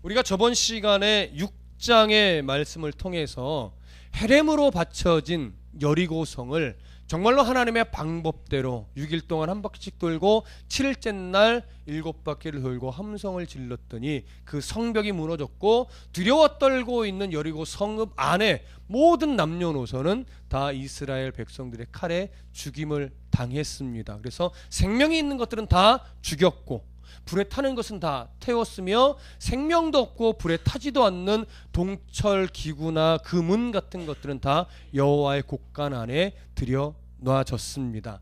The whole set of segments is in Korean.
우리가 저번 시간에 6장의 말씀을 통해서 헤렘으로 바쳐진 여리고성을 정말로 하나님의 방법대로 6일 동안 한 바퀴씩 돌고 7일째 날 7바퀴를 돌고 함성을 질렀더니 그 성벽이 무너졌고 두려워 떨고 있는 여리고 성읍 안에 모든 남녀노소는 다 이스라엘 백성들의 칼에 죽임을 당했습니다. 그래서 생명이 있는 것들은 다 죽였고 불에 타는 것은 다 태웠으며 생명도 없고 불에 타지도 않는 동철 기구나 금은 같은 것들은 다 여호와의 곳간 안에 들여놔졌습니다.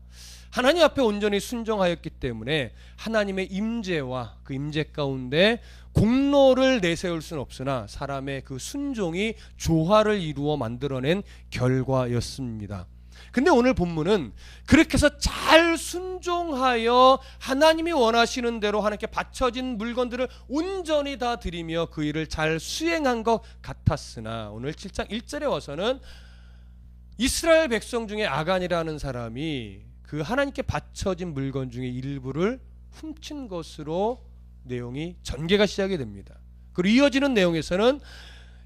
하나님 앞에 온전히 순종하였기 때문에 하나님의 임재와 그 임재 가운데 공로를 내세울 수는 없으나 사람의 그 순종이 조화를 이루어 만들어낸 결과였습니다. 근데 오늘 본문은 그렇게 해서 잘 순종하여 하나님이 원하시는 대로 하나님께 바쳐진 물건들을 온전히 다 드리며 그 일을 잘 수행한 것 같았으나 오늘 7장 1절에 와서는 이스라엘 백성 중에 아간이라는 사람이 그 하나님께 바쳐진 물건 중에 일부를 훔친 것으로 내용이 전개가 시작이 됩니다. 그리고 이어지는 내용에서는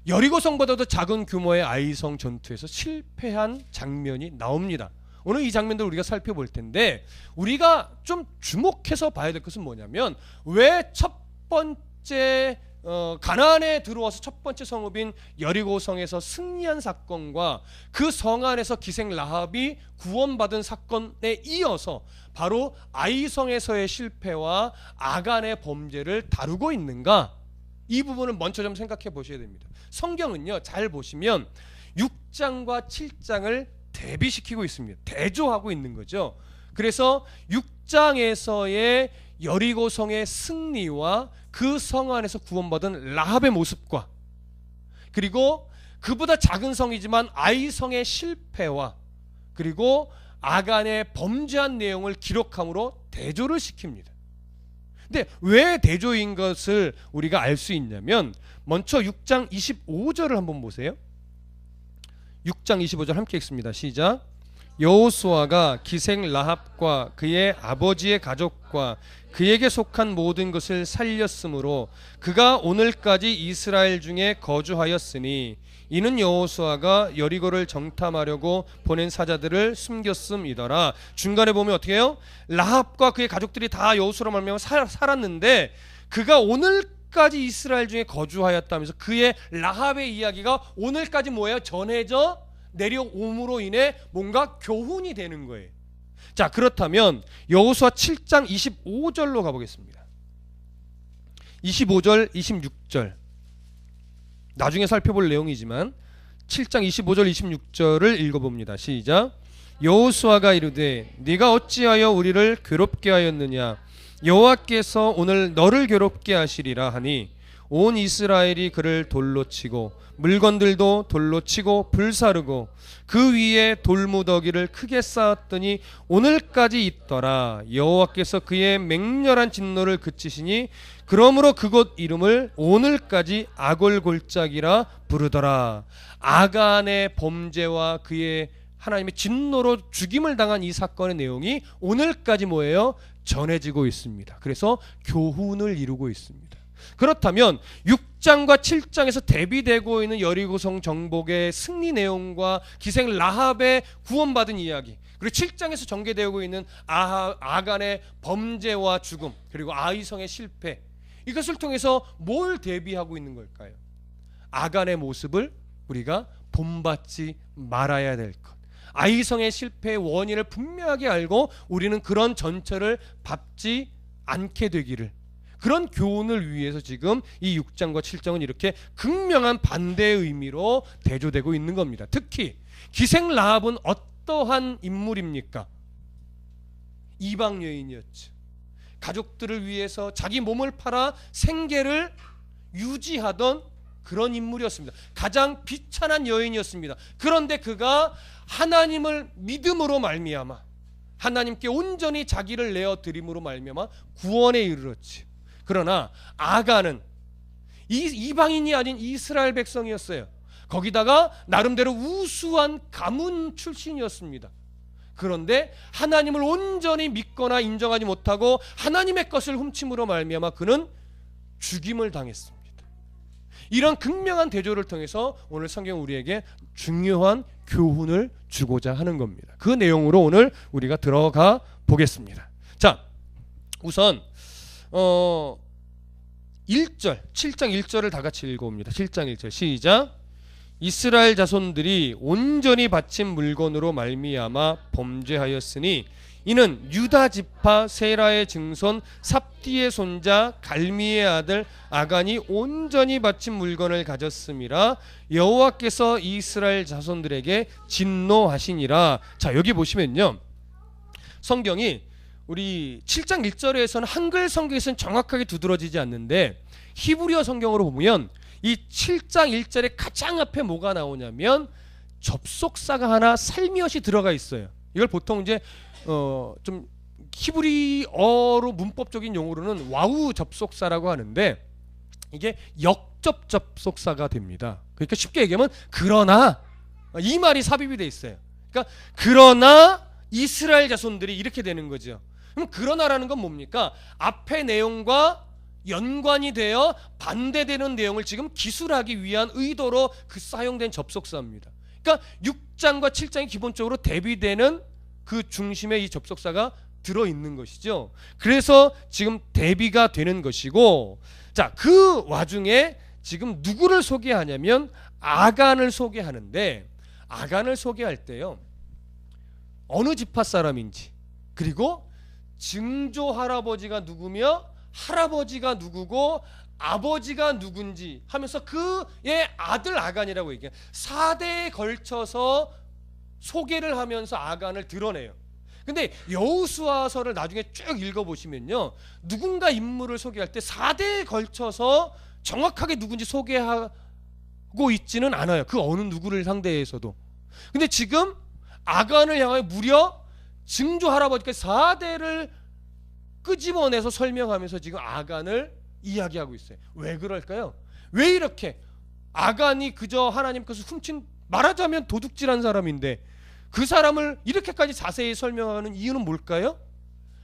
여리고성보다도 작은 규모의 아이성 전투에서 실패한 장면이 나옵니다. 오늘 이 장면들을 우리가 살펴볼 텐데 우리가 좀 주목해서 봐야 될 것은 뭐냐면 왜 첫 번째 가나안에 들어와서 첫 번째 성읍인 여리고성에서 승리한 사건과 그 성 안에서 기생 라합이 구원받은 사건에 이어서 바로 아이성에서의 실패와 아간의 범죄를 다루고 있는가? 이 부분을 먼저 좀 생각해 보셔야 됩니다. 성경은요, 잘 보시면 6장과 7장을 대비시키고 있습니다. 대조하고 있는 거죠. 그래서 6장에서의 여리고성의 승리와 그 성 안에서 구원받은 라합의 모습과 그리고 그보다 작은 성이지만 아이성의 실패와 그리고 아간의 범죄한 내용을 기록함으로 대조를 시킵니다. 근데 왜 대조인 것을 우리가 알 수 있냐면 먼저 6장 25절을 한번 보세요. 6장 25절 함께 읽습니다. 시작. 여호수아가 기생 라합과 그의 아버지의 가족과 그에게 속한 모든 것을 살렸으므로 그가 오늘까지 이스라엘 중에 거주하였으니 이는 여호수아가 여리고를 정탐하려고 보낸 사자들을 숨겼음이더라. 중간에 보면 어떻게 해요? 라합과 그의 가족들이 다 여호수아로 말미암아 살았는데 그가 오늘까지 이스라엘 중에 거주하였다면서 그의 라합의 이야기가 오늘까지 뭐예요? 전해져 내려옴으로 인해 뭔가 교훈이 되는 거예요. 자, 그렇다면 여호수아 7장 25절로 가보겠습니다. 25절 26절 나중에 살펴볼 내용이지만 7장 25절 26절을 읽어봅니다. 시작. 여호수아가 이르되 네가 어찌하여 우리를 괴롭게 하였느냐 여호와께서 오늘 너를 괴롭게 하시리라 하니 온 이스라엘이 그를 돌로 치고 물건들도 돌로 치고 불사르고 그 위에 돌무더기를 크게 쌓았더니 오늘까지 있더라. 여호와께서 그의 맹렬한 진노를 그치시니 그러므로 그곳 이름을 오늘까지 아골골짜기라 부르더라. 아간의 범죄와 그의 하나님의 진노로 죽임을 당한 이 사건의 내용이 오늘까지 뭐예요? 전해지고 있습니다. 그래서 교훈을 이루고 있습니다. 그렇다면 6장과 7장에서 대비되고 있는 여리고성 정복의 승리 내용과 기생 라합의 구원받은 이야기, 그리고 7장에서 전개되고 있는 아간의 범죄와 죽음, 그리고 아이성의 실패, 이것을 통해서 뭘 대비하고 있는 걸까요? 아간의 모습을 우리가 본받지 말아야 될 것, 아이성의 실패의 원인을 분명하게 알고 우리는 그런 전철을 밟지 않게 되기를, 그런 교훈을 위해서 지금 이 6장과 7장은 이렇게 극명한 반대의 의미로 대조되고 있는 겁니다. 특히 기생 라합은 어떠한 인물입니까? 이방 여인이었죠. 가족들을 위해서 자기 몸을 팔아 생계를 유지하던 그런 인물이었습니다. 가장 비천한 여인이었습니다. 그런데 그가 하나님을 믿음으로 말미암아 하나님께 온전히 자기를 내어드림으로 말미암아 구원에 이르렀지. 그러나 아간은 이방인이 아닌 이스라엘 백성이었어요. 거기다가 나름대로 우수한 가문 출신이었습니다. 그런데 하나님을 온전히 믿거나 인정하지 못하고 하나님의 것을 훔침으로 말미암아 그는 죽임을 당했습니다. 이런 극명한 대조를 통해서 오늘 성경 우리에게 중요한 교훈을 주고자 하는 겁니다. 그 내용으로 오늘 우리가 들어가 보겠습니다. 자, 우선 1절, 7장 1절을 다 같이 읽어봅니다. 7장 1절 시작. 이스라엘 자손들이 온전히 바친 물건으로 말미암아 범죄하였으니 이는 유다 지파 세라의 증손 삽디의 손자 갈미의 아들 아간이 온전히 바친 물건을 가졌음이라 여호와께서 이스라엘 자손들에게 진노하시니라. 자, 여기 보시면요, 성경이 우리 7장 1절에서는 한글 성경에서는 정확하게 두드러지지 않는데 히브리어 성경으로 보면 이 7장 1절에 가장 앞에 뭐가 나오냐면 접속사가 하나 살며시 들어가 있어요. 이걸 보통 이제 좀 히브리어로 문법적인 용어로는 와우 접속사라고 하는데 이게 역접 접속사가 됩니다. 그러니까 쉽게 얘기하면 그러나, 이 말이 삽입이 돼 있어요. 그러니까 그러나 이스라엘 자손들이 이렇게 되는 거죠. 그럼 그러나라는 건 뭡니까? 앞의 내용과 연관이 되어 반대되는 내용을 지금 기술하기 위한 의도로 그 사용된 접속사입니다. 그러니까 6장과 7장이 기본적으로 대비되는 그 중심에 이 접속사가 들어있는 것이죠. 그래서 지금 대비가 되는 것이고, 자, 그 와중에 지금 누구를 소개하냐면 아간을 소개하는데, 아간을 소개할 때요, 어느 지파 사람인지, 그리고 증조 할아버지가 누구며 할아버지가 누구고 아버지가 누군지 하면서 그의 아들 아간이라고 얘기해요. 4대에 걸쳐서 소개를 하면서 아간을 드러내요. 근데 여호수아서를 나중에 쭉 읽어보시면요, 누군가 인물을 소개할 때 4대에 걸쳐서 정확하게 누군지 소개하고 있지는 않아요. 그 어느 누구를 상대해서도. 근데 지금 아간을 향하여 무려 증조 할아버지까지 4대를 끄집어내서 설명하면서 지금 아간을 이야기하고 있어요. 왜 그럴까요? 왜 이렇게 아간이 그저 하나님께서 훔친, 말하자면 도둑질한 사람인데 그 사람을 이렇게까지 자세히 설명하는 이유는 뭘까요?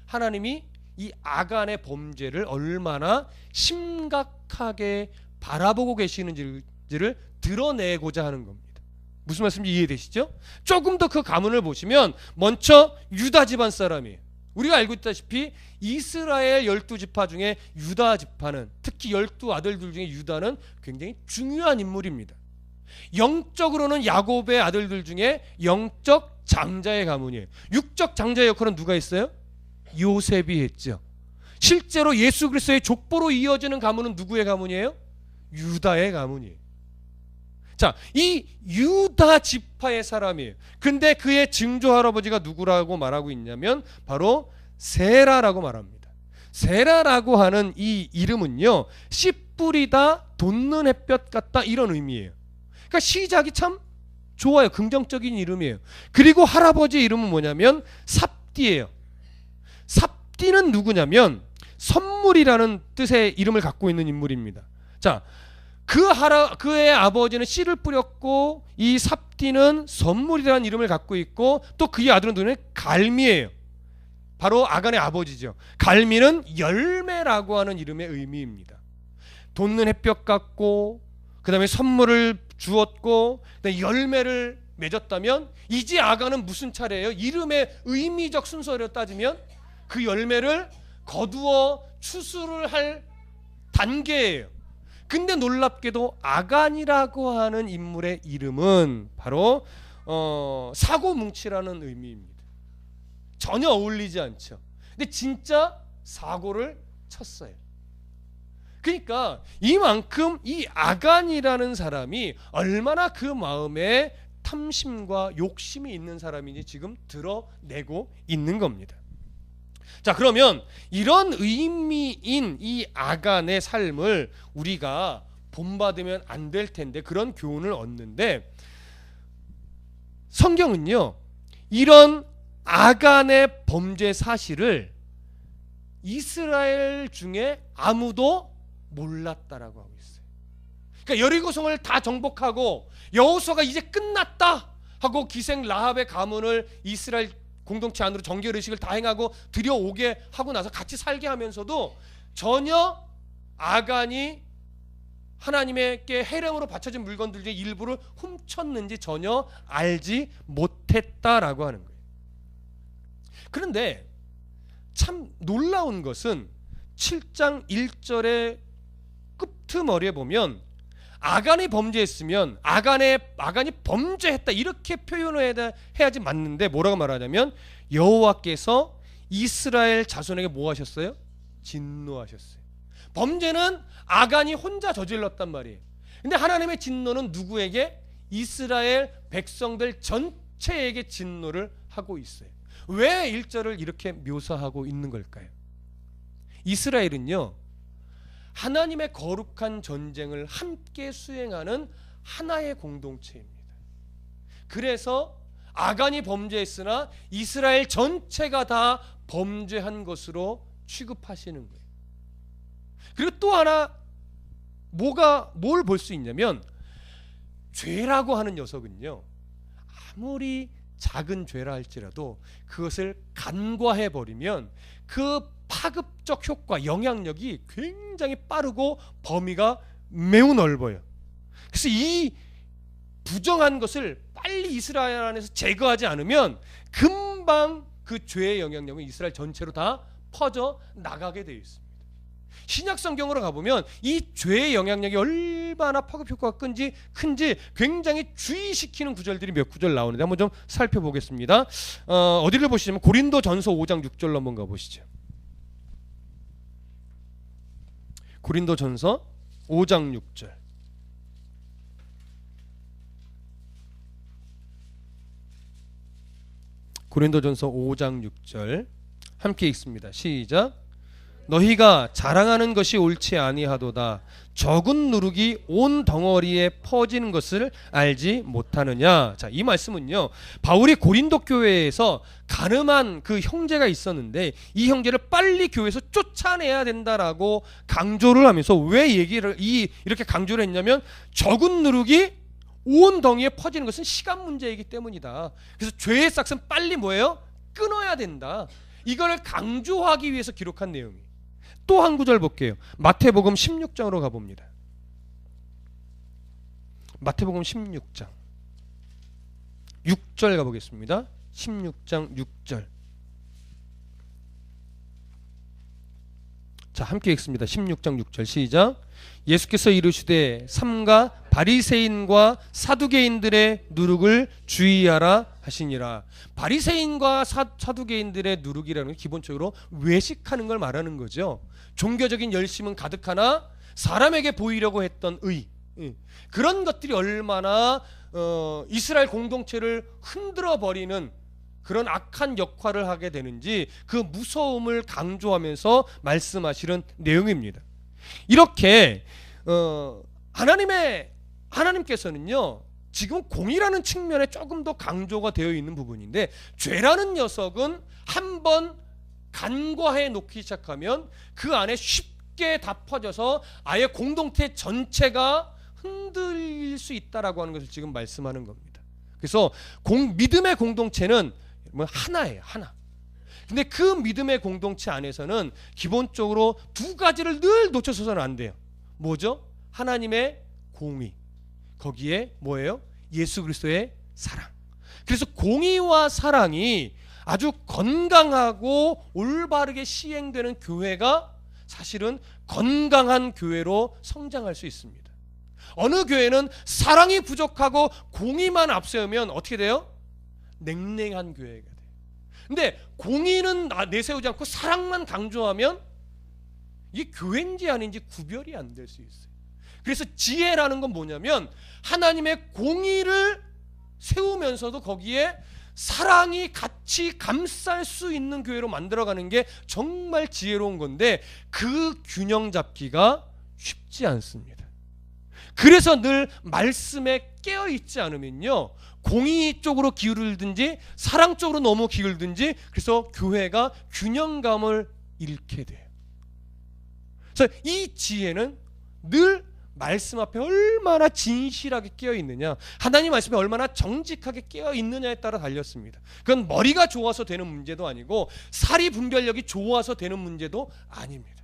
하나님이 이 아간의 범죄를 얼마나 심각하게 바라보고 계시는지를 드러내고자 하는 겁니다. 무슨 말씀인지 이해되시죠? 조금 더 그 가문을 보시면 먼저 유다 집안 사람이에요. 우리가 알고 있다시피 이스라엘 12지파 중에 유다 지파는, 특히 12아들들 중에 유다는 굉장히 중요한 인물입니다. 영적으로는 야곱의 아들들 중에 영적 장자의 가문이에요. 육적 장자의 역할은 누가 했어요? 요셉이 했죠. 실제로 예수 그리스도의 족보로 이어지는 가문은 누구의 가문이에요? 유다의 가문이에요. 자, 이 유다 지파의 사람이에요. 근데 그의 증조 할아버지가 누구라고 말하고 있냐면 바로 세라라고 말합니다. 세라라고 하는 이 이름은요, 씨 뿌리다 돋는 햇볕 같다, 이런 의미예요. 그러니까 시작이 참 좋아요. 긍정적인 이름이에요. 그리고 할아버지 이름은 뭐냐면 삽디예요. 삽디는 누구냐면 선물이라는 뜻의 이름을 갖고 있는 인물입니다. 자, 그의 아버지는 씨를 뿌렸고 이 삽디는 선물이라는 이름을 갖고 있고 또 그의 아들은 누구냐면 갈미예요. 바로 아간의 아버지죠. 갈미는 열매라고 하는 이름의 의미입니다. 돋는 햇볕 같고 그 다음에 선물을 주었고 그다음에 열매를 맺었다면 이제 아간은 무슨 차례예요? 이름의 의미적 순서로 따지면 그 열매를 거두어 추수를 할 단계예요. 근데 놀랍게도 아간이라고 하는 인물의 이름은 바로 사고뭉치라는 의미입니다. 전혀 어울리지 않죠. 근데 진짜 사고를 쳤어요. 그러니까 이만큼 이 아간이라는 사람이 얼마나 그 마음에 탐심과 욕심이 있는 사람인지 지금 드러내고 있는 겁니다. 자, 그러면 이런 의미인 이 아간의 삶을 우리가 본받으면 안 될 텐데 그런 교훈을 얻는데, 성경은요 이런 아간의 범죄 사실을 이스라엘 중에 아무도 몰랐다라고 하고 있어요. 그러니까 여리고성을 다 정복하고 여호수아가 이제 끝났다 하고 기생 라합의 가문을 이스라엘 공동체 안으로 정결 의식을 다 행하고 들여오게 하고 나서 같이 살게 하면서도 전혀 아간이 하나님께 헤렘으로 바쳐진 물건들 중에 일부를 훔쳤는지 전혀 알지 못했다라고 하는 거예요. 그런데 참 놀라운 것은 7장 1절의 끝머리에 보면 아간이 범죄했으면 아간이 범죄했다 이렇게 표현을 해야지 맞는데 뭐라고 말하냐면 여호와께서 이스라엘 자손에게 뭐 하셨어요? 진노하셨어요. 범죄는 아간이 혼자 저질렀단 말이에요. 근데 하나님의 진노는 누구에게? 이스라엘 백성들 전체에게 진노를 하고 있어요. 왜 1절을 이렇게 묘사하고 있는 걸까요? 이스라엘은요, 하나님의 거룩한 전쟁을 함께 수행하는 하나의 공동체입니다. 그래서 아간이 범죄했으나 이스라엘 전체가 다 범죄한 것으로 취급하시는 거예요. 그리고 또 하나 뭘 볼 수 있냐면 죄라고 하는 녀석은요, 아무리 작은 죄라 할지라도 그것을 간과해 버리면 그 파급적 효과, 영향력이 굉장히 빠르고 범위가 매우 넓어요. 그래서 이 부정한 것을 빨리 이스라엘 안에서 제거하지 않으면 금방 그 죄의 영향력은 이스라엘 전체로 다 퍼져 나가게 되어 있습니다. 신약 성경으로 가보면 이 죄의 영향력이 얼마나 파급 효과가 큰지 굉장히 주의시키는 구절들이 몇 구절 나오는데 한번 좀 살펴보겠습니다. 어디를 보시냐면 고린도전서 5장 6절로 한번 가보시죠. 고린도전서 5장 6절. 고린도전서 5장 6절 함께 읽습니다. 시작. 너희가 자랑하는 것이 옳지 아니하도다. 적은 누룩이 온 덩어리에 퍼지는 것을 알지 못하느냐. 자, 이 말씀은요, 바울이 고린도 교회에서 가늠한 그 형제가 있었는데 이 형제를 빨리 교회에서 쫓아내야 된다라고 강조를 하면서 왜 이렇게 강조를 했냐면 적은 누룩이 온 덩이에 퍼지는 것은 시간 문제이기 때문이다. 그래서 죄의 싹은 빨리 뭐예요? 끊어야 된다. 이걸 강조하기 위해서 기록한 내용이에요. 또 한 구절 볼게요. 마태복음 16장으로 가봅니다. 마태복음 16장 6절 가보겠습니다. 16장 6절. 자, 함께 읽습니다. 16장 6절 시작. 예수께서 이르시되 삼가 바리새인과 사두개인들의 누룩을 주의하라 하시니라. 바리새인과 사두개인들의 누룩이라는 게 기본적으로 외식하는 걸 말하는 거죠. 종교적인 열심은 가득하나 사람에게 보이려고 했던 의, 그런 것들이 얼마나 이스라엘 공동체를 흔들어 버리는 그런 악한 역할을 하게 되는지 그 무서움을 강조하면서 말씀하시는 내용입니다. 이렇게 하나님께서는요, 지금 공의라는 측면에 조금 더 강조가 되어 있는 부분인데 죄라는 녀석은 한번 간과해 놓기 시작하면 그 안에 쉽게 다 퍼져서 아예 공동체 전체가 흔들릴 수 있다라고 하는 것을 지금 말씀하는 겁니다. 그래서 믿음의 공동체는 하나예요, 하나. 근데 그 믿음의 공동체 안에서는 기본적으로 두 가지를 늘 놓쳐서는 안 돼요. 뭐죠? 하나님의 공의, 거기에 뭐예요? 예수 그리스도의 사랑. 그래서 공의와 사랑이 아주 건강하고 올바르게 시행되는 교회가 사실은 건강한 교회로 성장할 수 있습니다. 어느 교회는 사랑이 부족하고 공의만 앞세우면 어떻게 돼요? 냉랭한 교회가 돼요. 근데 공의는 내세우지 않고 사랑만 강조하면 이게 교회인지 아닌지 구별이 안 될 수 있어요. 그래서 지혜라는 건 뭐냐면 하나님의 공의를 세우면서도 거기에 사랑이 같이 감쌀 수 있는 교회로 만들어가는 게 정말 지혜로운 건데 그 균형 잡기가 쉽지 않습니다. 그래서 늘 말씀에 깨어있지 않으면요, 공의 쪽으로 기울든지 사랑 쪽으로 너무 기울든지 그래서 교회가 균형감을 잃게 돼요. 그래서 이 지혜는 늘 말씀 앞에 얼마나 진실하게 깨어있느냐, 하나님 말씀에 얼마나 정직하게 깨어있느냐에 따라 달렸습니다. 그건 머리가 좋아서 되는 문제도 아니고 사리 분별력이 좋아서 되는 문제도 아닙니다.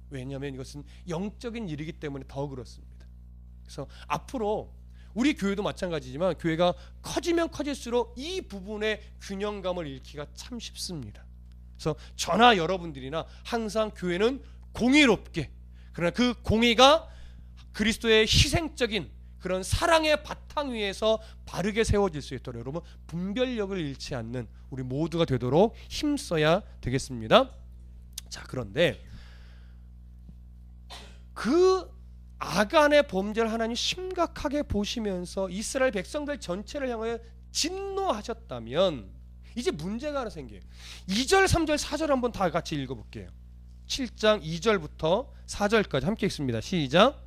왜냐하면 이것은 영적인 일이기 때문에 더 그렇습니다. 그래서 앞으로 우리 교회도 마찬가지지만 교회가 커지면 커질수록 이 부분의 균형감을 잃기가 참 쉽습니다. 그래서 저나 여러분들이나 항상 교회는 공의롭게, 그러나 그 공의가 그리스도의 희생적인 그런 사랑의 바탕 위에서 바르게 세워질 수 있도록 여러분 분별력을 잃지 않는 우리 모두가 되도록 힘써야 되겠습니다. 자, 그런데 그 아간의 범죄를 하나님 심각하게 보시면서 이스라엘 백성들 전체를 향하여 진노하셨다면 이제 문제가 하나 생겨요. 2절, 3절, 4절 한번 다 같이 읽어볼게요. 7장 2절부터 4절까지 함께 읽습니다. 시작.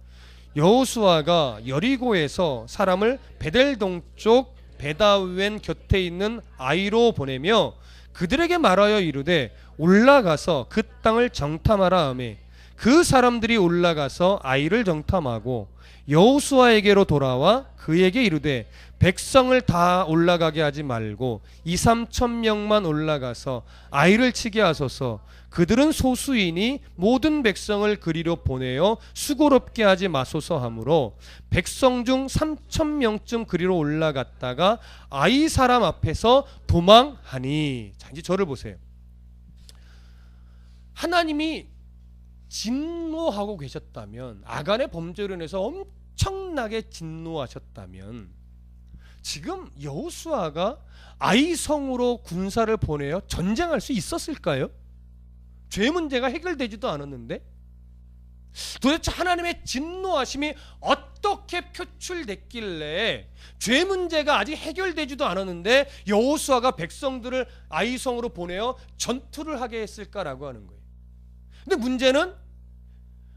여호수아가 여리고에서 사람을 베델 동쪽 베다웬 곁에 있는 아이로 보내며 그들에게 말하여 이르되 올라가서 그 땅을 정탐하라 하며 그 사람들이 올라가서 아이를 정탐하고 여호수아에게로 돌아와 그에게 이르되 백성을 다 올라가게 하지 말고 2-3천 명만 올라가서 아이를 치게 하소서. 그들은 소수이니 모든 백성을 그리로 보내어 수고롭게 하지 마소서 하므로 백성 중 3천 명쯤 그리로 올라갔다가 아이 사람 앞에서 도망하니. 자, 이제 저를 보세요. 하나님이 진노하고 계셨다면, 아간의 범죄로 인해서 엄청나게 진노하셨다면 지금 여호수아가 아이 성으로 군사를 보내어 전쟁할 수 있었을까요? 죄 문제가 해결되지도 않았는데 도대체 하나님의 진노하심이 어떻게 표출됐길래 죄 문제가 아직 해결되지도 않았는데 여호수아가 백성들을 아이 성으로 보내어 전투를 하게 했을까라고 하는 거예요. 근데 문제는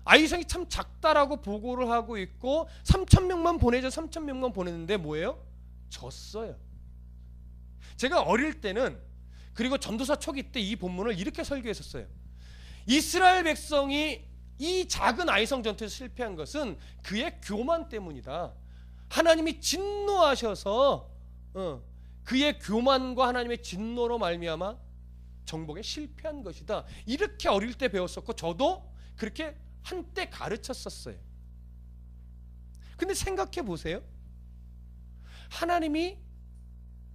아이성이 참 작다라고 보고를 하고 있고 3천 명만 보내자 3천 명만 보냈는데 뭐예요? 졌어요. 제가 어릴 때는, 그리고 전도사 초기 때 이 본문을 이렇게 설교했었어요. 이스라엘 백성이 이 작은 아이성 전투에서 실패한 것은 그의 교만 때문이다. 하나님이 진노하셔서 그의 교만과 하나님의 진노로 말미암아 정복에 실패한 것이다. 이렇게 어릴 때 배웠었고 저도 그렇게 한때 가르쳤었어요. 근데 생각해 보세요. 하나님이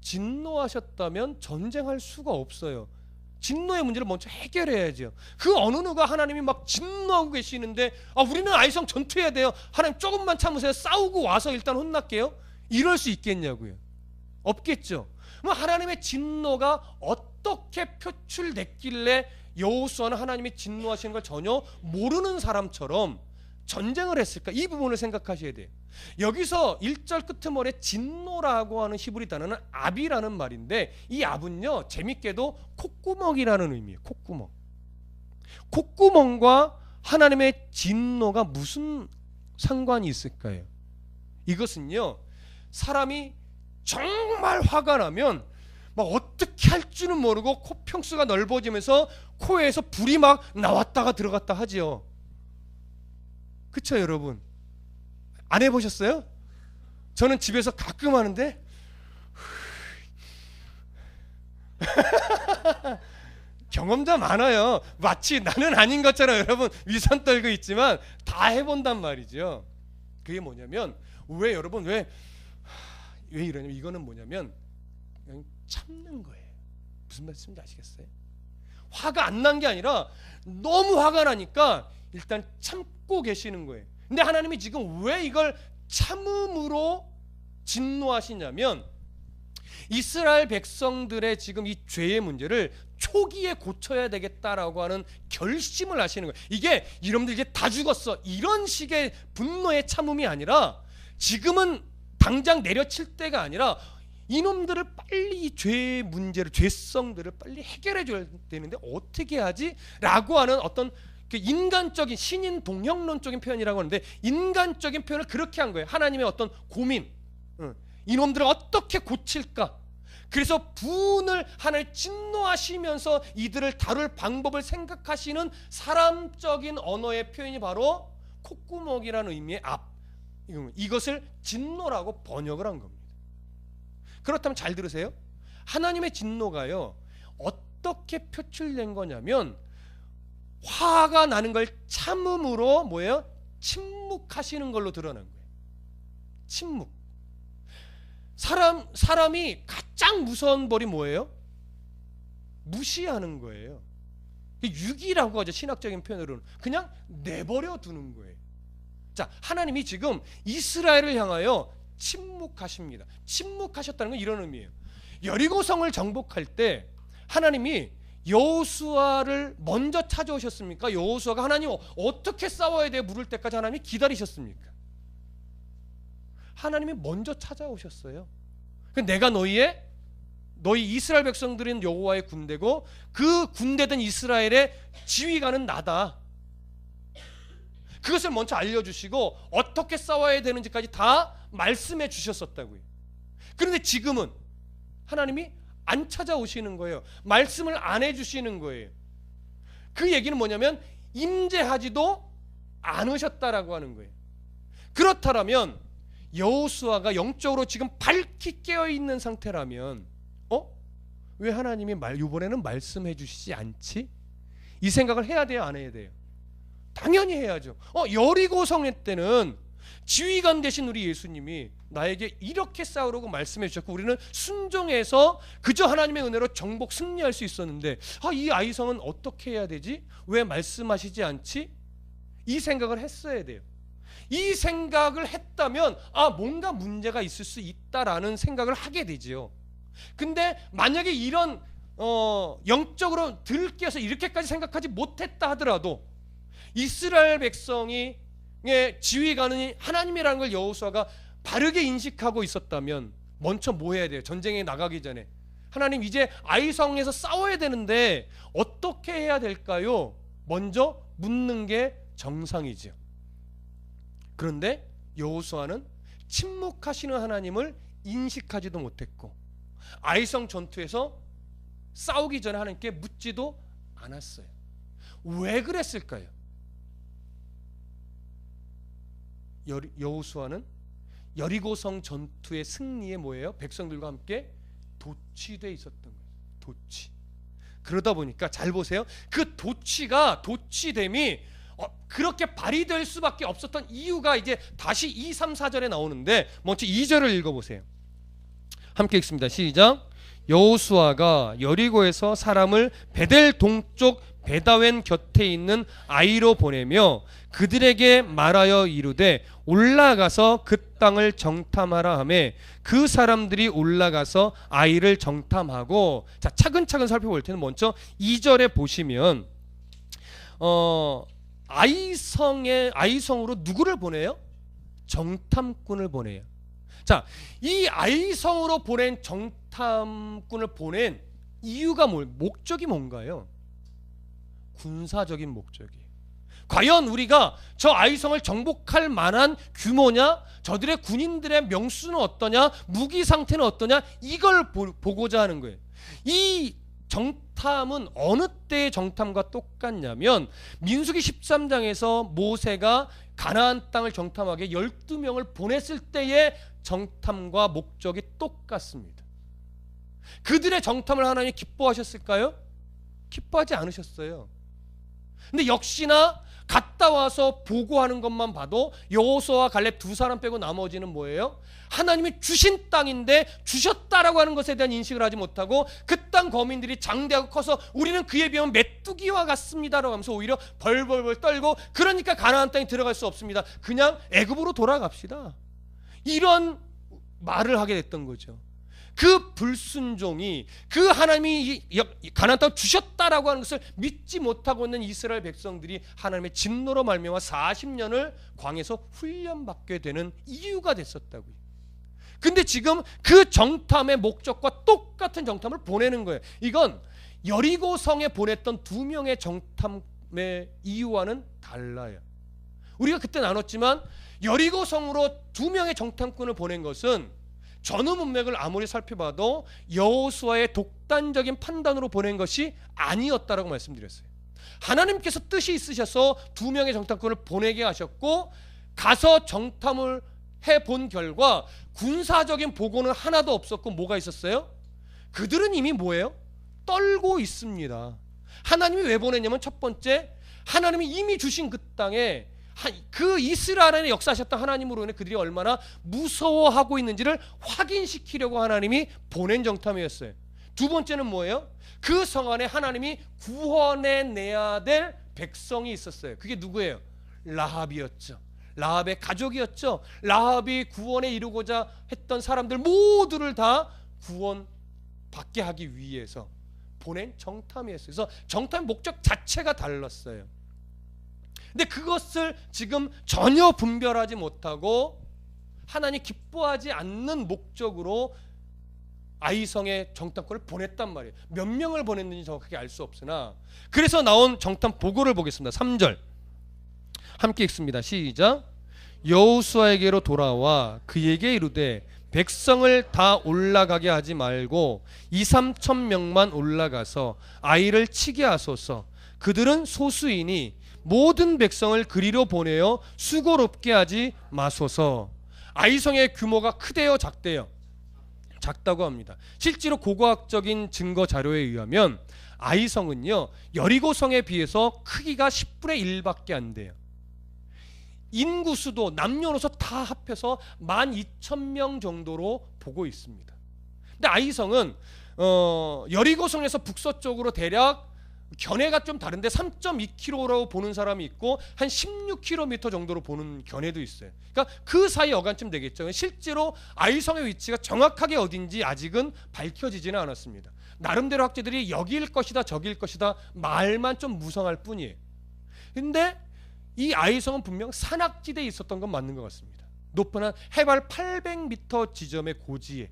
진노하셨다면 전쟁할 수가 없어요. 진노의 문제를 먼저 해결해야죠. 그 어느 누가 하나님이 막 진노하고 계시는데 우리는 아이성 전투해야 돼요. 하나님 조금만 참으세요. 싸우고 와서 일단 혼날게요. 이럴 수 있겠냐고요. 없겠죠. 그럼 하나님의 진노가 어떻게 표출됐길래 여호수아는 하나님이 진노하시는 걸 전혀 모르는 사람처럼 전쟁을 했을까? 이 부분을 생각하셔야 돼요. 여기서 1절 끄트머리에 진노라고 하는 히브리 단어는 압이라는 말인데 이 압은요 재밌게도 콧구멍이라는 의미예요. 콧구멍. 콧구멍과 하나님의 진노가 무슨 상관이 있을까요? 이것은요 사람이 정말 화가 나면 막 어떻게 할 줄은 모르고 코평수가 넓어지면서 코에서 불이 막 나왔다가 들어갔다 하지요. 그쵸 여러분? 안 해보셨어요? 저는 집에서 가끔 하는데 경험자 많아요. 마치 나는 아닌 것처럼 여러분 위선 떨고 있지만 다 해본단 말이죠. 그게 뭐냐면 왜 여러분 왜 이러냐면 이거는 뭐냐면 그냥 참는 거예요. 무슨 말씀인지 아시겠어요? 화가 안 난 게 아니라 너무 화가 나니까 일단 참고 계시는 거예요. 근데 하나님이 지금 왜 이걸 참음으로 진노하시냐면 이스라엘 백성들의 지금 이 죄의 문제를 초기에 고쳐야 되겠다라고 하는 결심을 하시는 거예요. 이게 이놈들 이제 다 죽었어 이런 식의 분노의 참음이 아니라 지금은 당장 내려칠 때가 아니라 이놈들을 빨리 이 죄의 문제를, 죄성들을 빨리 해결해 줘야 되는데 어떻게 하지? 라고 하는 어떤 그 인간적인 신인 동형론적인 표현이라고 하는데 인간적인 표현을 그렇게 한 거예요. 하나님의 어떤 고민, 이놈들을 어떻게 고칠까? 그래서 분을 하나님 진노하시면서 이들을 다룰 방법을 생각하시는 사람적인 언어의 표현이 바로 콧구멍이라는 의미의 압, 이것을 진노라고 번역을 한 겁니다. 그렇다면 잘 들으세요. 하나님의 진노가요 어떻게 표출된 거냐면 화가 나는 걸 참음으로 뭐예요? 침묵하시는 걸로 드러난 거예요. 침묵. 사람이 가장 무서운 벌이 뭐예요? 무시하는 거예요. 유기라고 하죠. 신학적인 표현으로는 그냥 내버려 두는 거예요. 자, 하나님이 지금 이스라엘을 향하여 침묵하십니다. 침묵하셨다는 건 이런 의미예요. 여리고성을 정복할 때 하나님이 여호수아를 먼저 찾아오셨습니까? 여호수아가 하나님 어떻게 싸워야 돼 물을 때까지 하나님이 기다리셨습니까? 하나님이 먼저 찾아오셨어요. 내가 너희 이스라엘 백성들인 여호와의 군대고 그 군대된 이스라엘의 지휘관은 나다. 그것을 먼저 알려주시고 어떻게 싸워야 되는지까지 다 말씀해 주셨었다고요. 그런데 지금은 하나님이 안 찾아오시는 거예요. 말씀을 안 해주시는 거예요. 그 얘기는 뭐냐면 임재하지도 않으셨다라고 하는 거예요. 그렇다면 여호수아가 영적으로 지금 밝히 깨어있는 상태라면 왜 하나님이 이번에는 말씀해 주시지 않지? 이 생각을 해야 돼요, 안 해야 돼요? 당연히 해야죠. 여리고성 때는 지휘관 되신 우리 예수님이 나에게 이렇게 싸우라고 말씀해 주셨고 우리는 순종해서 그저 하나님의 은혜로 정복 승리할 수 있었는데 이 아이성은 어떻게 해야 되지? 왜 말씀하시지 않지? 이 생각을 했어야 돼요. 이 생각을 했다면 뭔가 문제가 있을 수 있다라는 생각을 하게 되지요. 근데 만약에 이런 영적으로 들깨어서 이렇게까지 생각하지 못했다 하더라도 이스라엘 백성이 지휘관이 하나님이라는 걸 여호수아가 바르게 인식하고 있었다면 먼저 뭐 해야 돼요? 전쟁에 나가기 전에 하나님 이제 아이성에서 싸워야 되는데 어떻게 해야 될까요? 먼저 묻는 게 정상이죠. 그런데 여호수아는 침묵하시는 하나님을 인식하지도 못했고 아이성 전투에서 싸우기 전에 하나님께 묻지도 않았어요. 왜 그랬을까요? 여호수아는 여리고성 전투의 승리에 뭐예요? 백성들과 함께 도취되어 있었던 거예요. 도취. 그러다 보니까 잘 보세요. 그 도취됨이 그렇게 발휘될 수밖에 없었던 이유가 이제 다시 2, 3, 4절에 나오는데 먼저 2절을 읽어보세요. 함께 읽습니다. 시작. 여호수아가 여리고에서 사람을 베델 동쪽 베다웬 곁에 있는 아이로 보내며 그들에게 말하여 이르되 올라가서 그 땅을 정탐하라 하매 그 사람들이 올라가서 아이를 정탐하고 자 차근차근 살펴볼 텐데 먼저 2절에 보시면 아이성으로 누구를 보내요? 정탐꾼을 보내요. 자, 이 아이성으로 보낸 정탐꾼을 보낸 이유가 목적이 뭔가요? 군사적인 목적이에요. 과연 우리가 저 아이성을 정복할 만한 규모냐? 저들의 군인들의 명수는 어떠냐? 무기 상태는 어떠냐? 이걸 보고자 하는 거예요. 이 정탐은 어느 때의 정탐과 똑같냐면 민수기 13장에서 모세가 가나안 땅을 정탐하게 12명을 보냈을 때의 정탐과 목적이 똑같습니다. 그들의 정탐을 하나님이 기뻐하셨을까요? 기뻐하지 않으셨어요. 근데 역시나 갔다 와서 보고하는 것만 봐도 여호수아와 갈렙 두 사람 빼고 나머지는 뭐예요? 하나님이 주신 땅인데 주셨다라고 하는 것에 대한 인식을 하지 못하고 그 땅 거민들이 장대하고 커서 우리는 그에 비하면 메뚜기와 같습니다라고 하면서 오히려 벌벌벌 떨고 그러니까 가나안 땅에 들어갈 수 없습니다. 그냥 애굽으로 돌아갑시다. 이런 말을 하게 됐던 거죠. 그 불순종이 그 하나님이 가나안 땅을 주셨다라고 하는 것을 믿지 못하고 있는 이스라엘 백성들이 하나님의 진노로 말미암아 40년을 광에서 훈련받게 되는 이유가 됐었다고요. 근데 지금 그 정탐의 목적과 똑같은 정탐을 보내는 거예요. 이건 여리고성에 보냈던 2명의 정탐의 이유와는 달라요. 우리가 그때 나눴지만 여리고성으로 2명의 정탐꾼을 보낸 것은 전후 문맥을 아무리 살펴봐도 여호수아의 독단적인 판단으로 보낸 것이 아니었다라고 말씀드렸어요. 하나님께서 뜻이 있으셔서 2명의 정탐꾼을 보내게 하셨고 가서 정탐을 해본 결과 군사적인 보고는 하나도 없었고 뭐가 있었어요? 그들은 이미 뭐예요? 떨고 있습니다. 하나님이 왜 보냈냐면 첫 번째 하나님이 이미 주신 그 땅에 그 이스라엘 안에 역사하셨던 하나님으로 인해 그들이 얼마나 무서워하고 있는지를 확인시키려고 하나님이 보낸 정탐이었어요. 두 번째는 뭐예요? 그 성 안에 하나님이 구원해내야 될 백성이 있었어요. 그게 누구예요? 라합이었죠. 라합의 가족이었죠. 라합이 구원에 이루고자 했던 사람들 모두를 다 구원받게 하기 위해서 보낸 정탐이었어요. 그래서 정탐 목적 자체가 달랐어요. 근데 그것을 지금 전혀 분별하지 못하고 하나님 기뻐하지 않는 목적으로 아이성의 정탐꾼을 보냈단 말이에요. 몇 명을 보냈는지 정확하게 알 수 없으나 그래서 나온 정탐 보고를 보겠습니다. 3절 함께 읽습니다. 시작. 여호수아에게로 돌아와 그에게 이르되 백성을 다 올라가게 하지 말고 2-3천 명만 올라가서 아이를 치게 하소서. 그들은 소수이니 모든 백성을 그리로 보내어 수고롭게 하지 마소서. 아이성의 규모가 크대요, 작대요? 작다고 합니다. 실제로 고고학적인 증거 자료에 의하면 아이성은요 여리고성에 비해서 크기가 10분의 1밖에 안 돼요. 인구수도 남녀노소 다 합해서 12,000명 정도로 보고 있습니다. 근데 아이성은 여리고성에서 북서쪽으로 대략 견해가 좀 다른데 3.2km라고 보는 사람이 있고 한 16km 정도로 보는 견해도 있어요. 그러니까 그 사이 어간쯤 되겠죠. 실제로 아이성의 위치가 정확하게 어딘지 아직은 밝혀지지는 않았습니다. 나름대로 학자들이 여기일 것이다 저기일 것이다 말만 좀 무성할 뿐이에요. 근데 이 아이성은 분명 산악지대에 있었던 건 맞는 것 같습니다. 높은 한 해발 800m 지점의 고지에.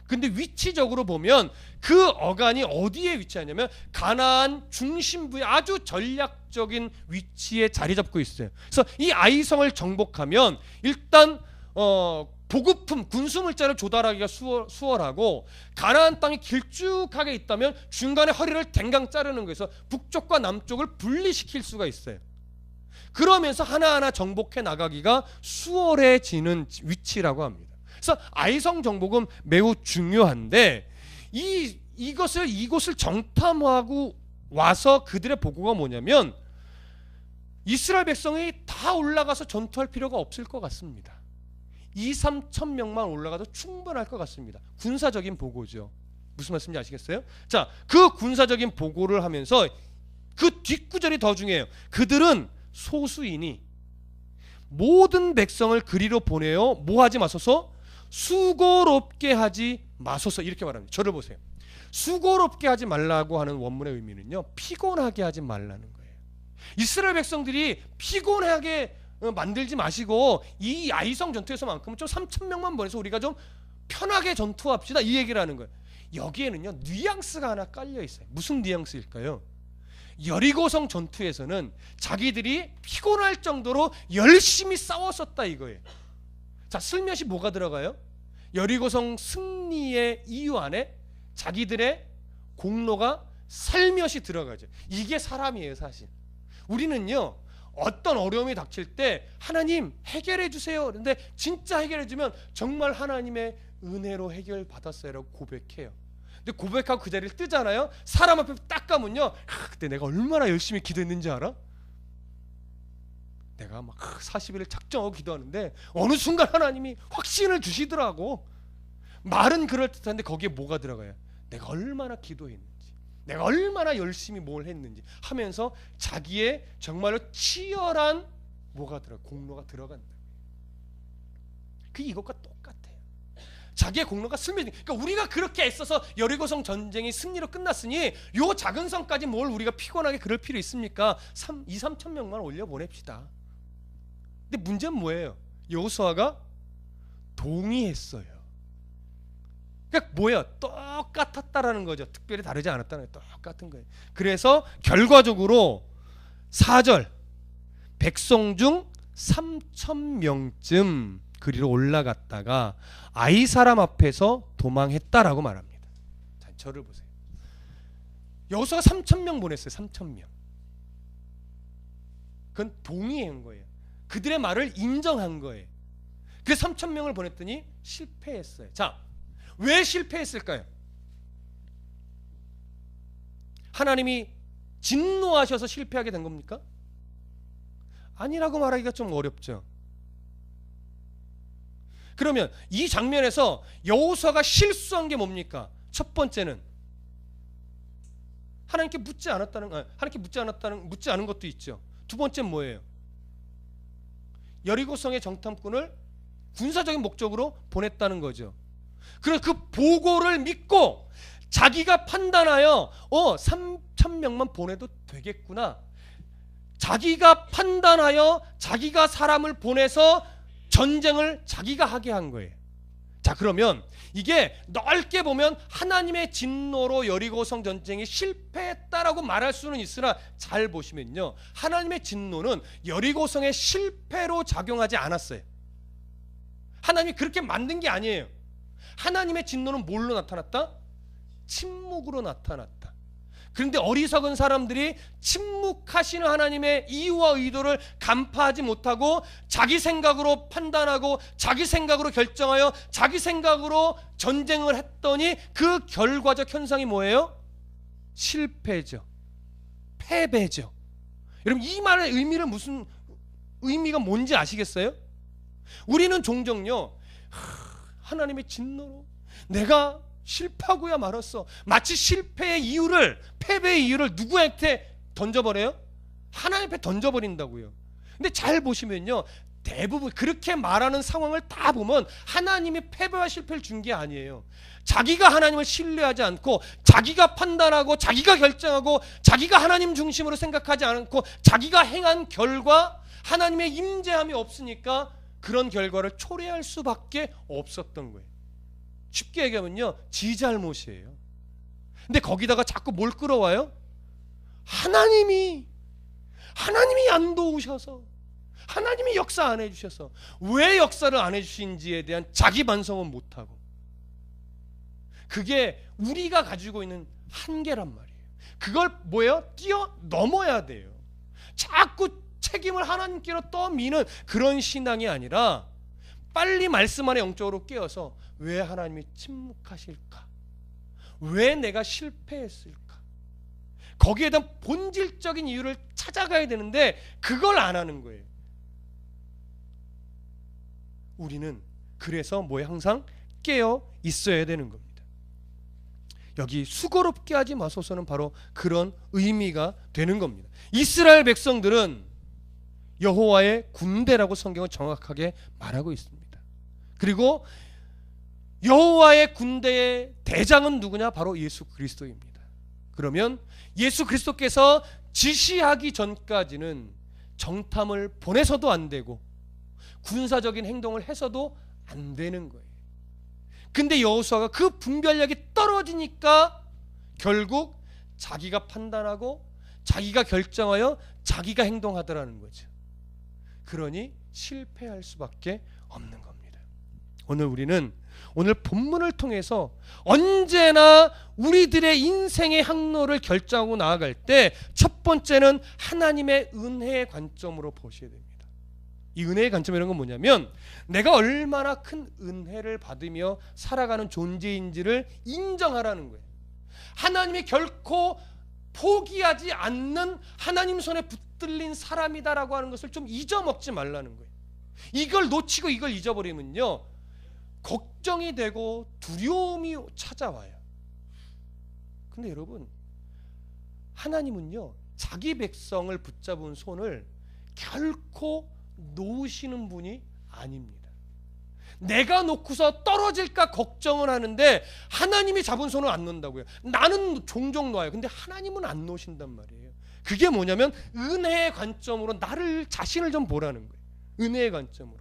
근데 위치적으로 보면 그 어간이 어디에 위치하냐면 가나안 중심부의 아주 전략적인 위치에 자리 잡고 있어요. 그래서 이 아이성을 정복하면 일단 보급품, 군수물자를 조달하기가 수월하고 가나안 땅이 길쭉하게 있다면 중간에 허리를 댕강 자르는 거에서 북쪽과 남쪽을 분리시킬 수가 있어요. 그러면서 하나하나 정복해 나가기가 수월해지는 위치라고 합니다. 그래서 아이성 정복은 매우 중요한데 이곳을 정탐하고 와서 그들의 보고가 뭐냐면 이스라엘 백성이 다 올라가서 전투할 필요가 없을 것 같습니다. 2-3천 명만 올라가도 충분할 것 같습니다. 군사적인 보고죠. 무슨 말씀인지 아시겠어요? 자, 그 군사적인 보고를 하면서 그 뒷구절이 더 중요해요. 그들은 소수이니 모든 백성을 그리로 보내어 뭐 하지 마소서? 수고롭게 하지 마소서. 이렇게 말합니다. 저를 보세요. 수고롭게 하지 말라고 하는 원문의 의미는요 피곤하게 하지 말라는 거예요. 이스라엘 백성들이 피곤하게 만들지 마시고 이 아이성 전투에서만큼은 좀 3,000명만 보내서 우리가 좀 편하게 전투합시다 이 얘기를 하는 거예요. 여기에는요 뉘앙스가 하나 깔려 있어요. 무슨 뉘앙스일까요? 여리고성 전투에서는 자기들이 피곤할 정도로 열심히 싸웠었다 이거예요. 자, 슬며시 뭐가 들어가요? 여리고성 승리의 이유 안에 자기들의 공로가 살며시 들어가죠. 이게 사람이에요 사실. 우리는요 어떤 어려움이 닥칠 때 하나님 해결해 주세요. 그런데 진짜 해결해 주면 정말 하나님의 은혜로 해결받았어요 라고 고백해요. 근데 고백하고 그 자리를 뜨잖아요. 사람 앞에 딱 가면요 그때 내가 얼마나 열심히 기도했는지 알아? 내가 막 40일을 작정하고 기도하는데 어느 순간 하나님이 확신을 주시더라고. 말은 그럴듯한데 거기에 뭐가 들어가요? 내가 얼마나 기도했는지, 내가 얼마나 열심히 뭘 했는지 하면서 자기의 정말로 치열한 뭐가 공로가 들어간다. 그게 이것과 똑같아요. 자기의 공로가 스며든. 그러니까 우리가 그렇게 애써서 여리고성 전쟁이 승리로 끝났으니 요 작은 성까지 뭘 우리가 피곤하게 그럴 필요 있습니까? 2-3천 명만 올려 보냅시다. 근데 문제는 뭐예요? 여호수아가 동의했어요. 그러니까 뭐예요? 똑같았다라는 거죠. 특별히 다르지 않았다는 거예요. 똑같은 거예요. 그래서 결과적으로 4절 백성 중 3,000명쯤 그리로 올라갔다가 아이 사람 앞에서 도망했다라고 말합니다. 자, 저를 보세요. 여호수아가 3,000명 보냈어요. 3,000명. 그건 동의한 거예요. 그들의 말을 인정한 거예요. 그래서 3,000명을 보냈더니 실패했어요. 자, 왜 실패했을까요? 하나님이 진노하셔서 실패하게 된 겁니까? 아니라고 말하기가 좀 어렵죠. 그러면 이 장면에서 여호수아가 실수한 게 뭡니까? 첫 번째는 하나님께 묻지 않은 것도 있죠. 두 번째는 뭐예요? 여리고성의 정탐꾼을 군사적인 목적으로 보냈다는 거죠. 그래서 그 보고를 믿고 자기가 판단하여 3,000명만 보내도 되겠구나. 자기가 판단하여 자기가 사람을 보내서 전쟁을 자기가 하게 한 거예요. 자, 그러면 이게 넓게 보면 하나님의 진노로 여리고성 전쟁이 실패했다라고 말할 수는 있으나 잘 보시면요, 하나님의 진노는 여리고성의 실패로 작용하지 않았어요. 하나님이 그렇게 만든 게 아니에요. 하나님의 진노는 뭘로 나타났다? 침묵으로 나타났다. 그런데 어리석은 사람들이 침묵하시는 하나님의 이유와 의도를 간파하지 못하고 자기 생각으로 판단하고 자기 생각으로 결정하여 자기 생각으로 전쟁을 했더니 그 결과적 현상이 뭐예요? 실패죠. 패배죠. 여러분, 이 말의 의미가 뭔지 아시겠어요? 우리는 종종요, 하나님의 진노로 내가 실패하고야 말았어. 마치 실패의 이유를, 패배의 이유를 누구한테 던져버려요? 하나님 앞에 던져버린다고요. 근데 잘 보시면요, 대부분 그렇게 말하는 상황을 다 보면 하나님이 패배와 실패를 준 게 아니에요. 자기가 하나님을 신뢰하지 않고 자기가 판단하고 자기가 결정하고 자기가 하나님 중심으로 생각하지 않고 자기가 행한 결과 하나님의 임재함이 없으니까 그런 결과를 초래할 수밖에 없었던 거예요. 쉽게 얘기하면요, 지 잘못이에요. 근데 거기다가 자꾸 뭘 끌어와요? 하나님이 안 도우셔서, 하나님이 역사 안 해주셔서, 왜 역사를 안 해주신지에 대한 자기 반성은 못하고, 그게 우리가 가지고 있는 한계란 말이에요. 그걸 뭐예요? 뛰어넘어야 돼요. 자꾸 책임을 하나님께로 떠미는 그런 신앙이 아니라 빨리 말씀 안에 영적으로 깨어서 왜 하나님이 침묵하실까? 왜 내가 실패했을까? 거기에 대한 본질적인 이유를 찾아가야 되는데 그걸 안 하는 거예요. 우리는 그래서 뭐에 항상 깨어 있어야 되는 겁니다. 여기 수고롭게 하지 마소서는 바로 그런 의미가 되는 겁니다. 이스라엘 백성들은 여호와의 군대라고 성경은 정확하게 말하고 있습니다. 그리고 여호와의 군대의 대장은 누구냐? 바로 예수 그리스도입니다. 그러면 예수 그리스도께서 지시하기 전까지는 정탐을 보내서도 안 되고 군사적인 행동을 해서도 안 되는 거예요. 근데 여호수아가 그 분별력이 떨어지니까 결국 자기가 판단하고 자기가 결정하여 자기가 행동하더라는 거죠. 그러니 실패할 수밖에 없는 겁니다. 오늘 본문을 통해서 언제나 우리들의 인생의 항로를 결정하고 나아갈 때 첫 번째는 하나님의 은혜의 관점으로 보셔야 됩니다. 이 은혜의 관점이라는 건 뭐냐면 내가 얼마나 큰 은혜를 받으며 살아가는 존재인지를 인정하라는 거예요. 하나님이 결코 포기하지 않는 하나님 손에 붙들린 사람이다라고 하는 것을 좀 잊어먹지 말라는 거예요. 이걸 놓치고 이걸 잊어버리면요, 걱정이 되고 두려움이 찾아와요. 근데 여러분, 하나님은요, 자기 백성을 붙잡은 손을 결코 놓으시는 분이 아닙니다. 내가 놓고서 떨어질까 걱정을 하는데 하나님이 잡은 손을 안 놓는다고요. 나는 종종 놔요. 근데 하나님은 안 놓으신단 말이에요. 그게 뭐냐면 은혜의 관점으로 나를 자신을 좀 보라는 거예요. 은혜의 관점으로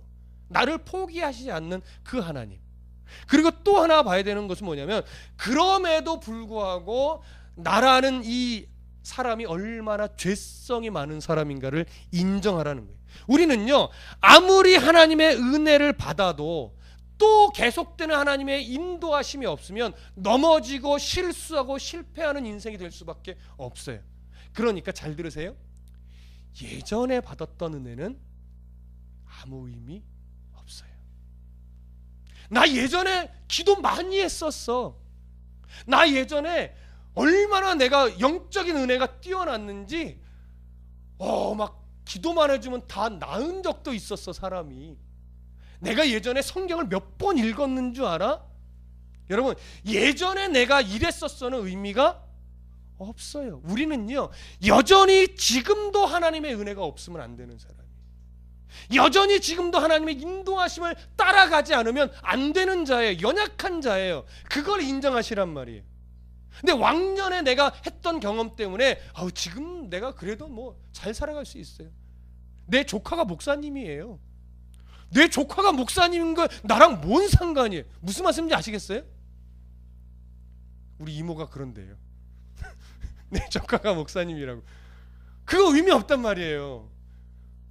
나를 포기하시지 않는 그 하나님. 그리고 또 하나 봐야 되는 것은 뭐냐면 그럼에도 불구하고 나라는 이 사람이 얼마나 죄성이 많은 사람인가를 인정하라는 거예요. 우리는요, 아무리 하나님의 은혜를 받아도 또 계속되는 하나님의 인도하심이 없으면 넘어지고 실수하고 실패하는 인생이 될 수밖에 없어요. 그러니까 잘 들으세요. 예전에 받았던 은혜는 아무 의미 없어요. 나 예전에 기도 많이 했었어. 나 예전에 얼마나 내가 영적인 은혜가 뛰어났는지 막 기도만 해주면 다 나은 적도 있었어, 사람이. 내가 예전에 성경을 몇 번 읽었는 줄 알아? 여러분, 예전에 내가 이랬었어는 의미가 없어요. 우리는요, 여전히 지금도 하나님의 은혜가 없으면 안 되는 사람이에요. 여전히 지금도 하나님의 인도하심을 따라가지 않으면 안 되는 자예요. 연약한 자예요. 그걸 인정하시란 말이에요. 근데 왕년에 내가 했던 경험 때문에 지금 내가 그래도 뭐 잘 살아갈 수 있어요. 내 조카가 목사님이에요. 내 조카가 목사님인 거 나랑 뭔 상관이에요? 무슨 말씀인지 아시겠어요? 우리 이모가 그런데요. 내 조카가 목사님이라고. 그거 의미 없단 말이에요.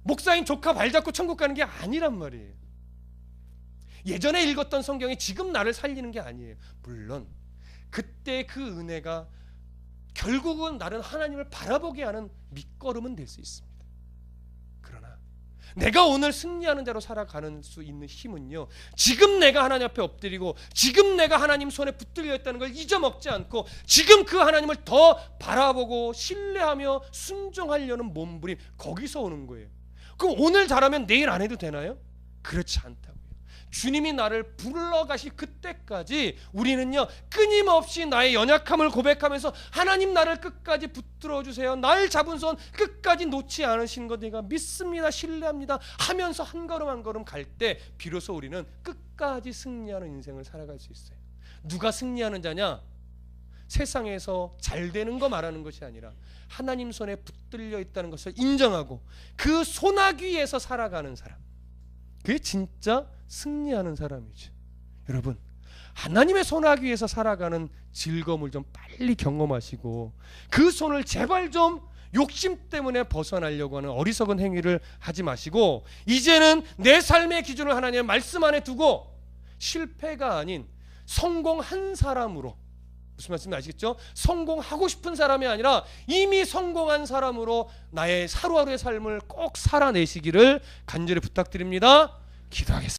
목사인 조카 발잡고 천국 가는 게 아니란 말이에요. 예전에 읽었던 성경이 지금 나를 살리는 게 아니에요. 물론 그때 그 은혜가 결국은 나는 하나님을 바라보게 하는 밑거름은 될 수 있습니다. 그러나 내가 오늘 승리하는 자로 살아가는 수 있는 힘은요, 지금 내가 하나님 앞에 엎드리고 지금 내가 하나님 손에 붙들려 있다는 걸 잊어먹지 않고 지금 그 하나님을 더 바라보고 신뢰하며 순종하려는 몸부림, 거기서 오는 거예요. 그럼 오늘 잘하면 내일 안 해도 되나요? 그렇지 않다고요. 주님이 나를 불러가실 그때까지 우리는요, 끊임없이 나의 연약함을 고백하면서 하나님 나를 끝까지 붙들어 주세요, 날 잡은 손 끝까지 놓지 않으시는 것 내가 믿습니다, 신뢰합니다 하면서 한 걸음 한 걸음 갈 때 비로소 우리는 끝까지 승리하는 인생을 살아갈 수 있어요. 누가 승리하는 자냐? 세상에서 잘 되는 거 말하는 것이 아니라 하나님 손에 붙들려 있다는 것을 인정하고 그 소나귀에서 살아가는 사람, 그게 진짜 승리하는 사람이죠. 여러분, 하나님의 소나귀에서 살아가는 즐거움을 좀 빨리 경험하시고 그 손을 제발 좀 욕심 때문에 벗어나려고 하는 어리석은 행위를 하지 마시고 이제는 내 삶의 기준을 하나님의 말씀 안에 두고 실패가 아닌 성공한 사람으로, 무슨 말씀인지 아시겠죠? 성공하고 싶은 사람이 아니라 이미 성공한 사람으로 나의 하루하루의 삶을 꼭 살아내시기를 간절히 부탁드립니다. 기도하겠습니다.